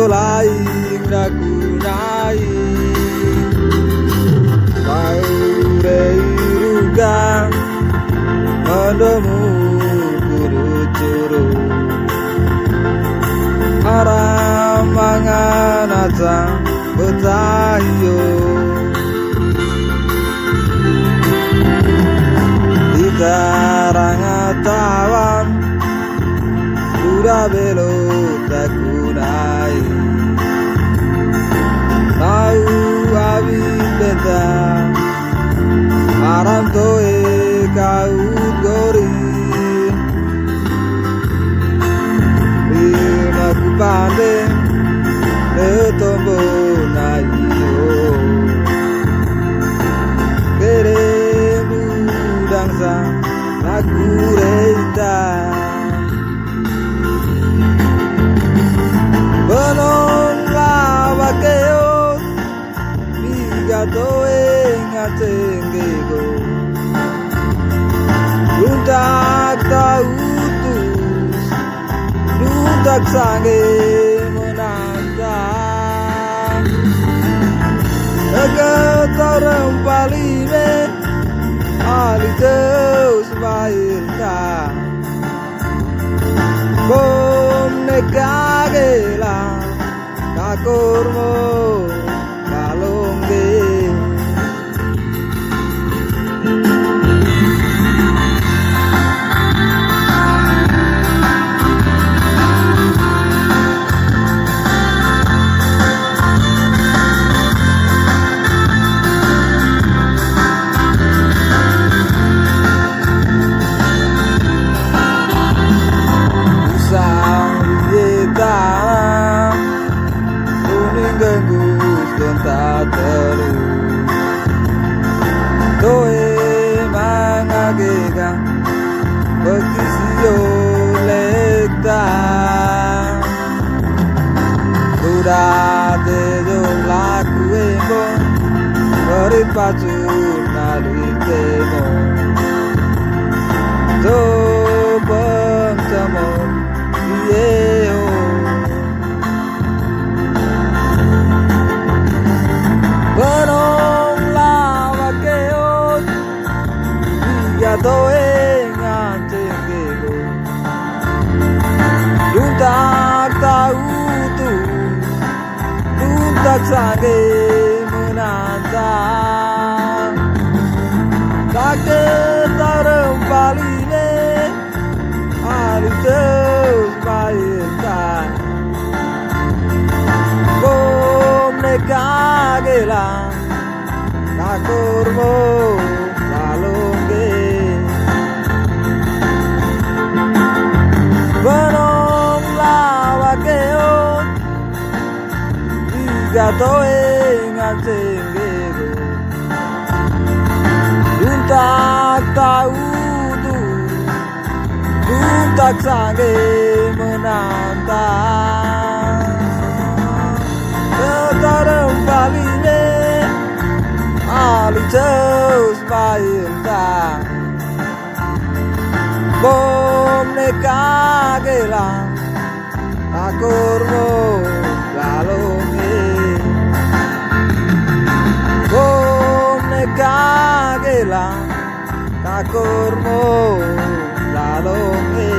laing nagunai Paureiruga Mandomu Kuru-curu Aramangan aja Betayo Di karangatawan Sudah belok takunai Tahu abis beta Aram toe kaut gori Bina ku pandeng Netombo na iyo Kere budang sa Lagu reita Benong lawakeo Bigatoe ngatengego Luntak tautus Luntak sange menantang Kegetarem palime Aliteus bairta Bom negagela Kakurmo kalongge Toe mangagega Bekisio lekta Sudah tejong laku embo Berit pacun nalitemo Topeng temon Ieo Benong lawakeo Bigatoe ngatengego Luntak tautus Luntak sange menantang Kagetarem paline Aliteus bairta Bom negagela Kakurmo lalongge Benong lawakeo Bigatoe ngatengego Luntak tautus Luntak sange menantang Ketarem paline Aliteus bairta Bom negagela Kakurmo lalonge Bom negagela Kakurmo lalonge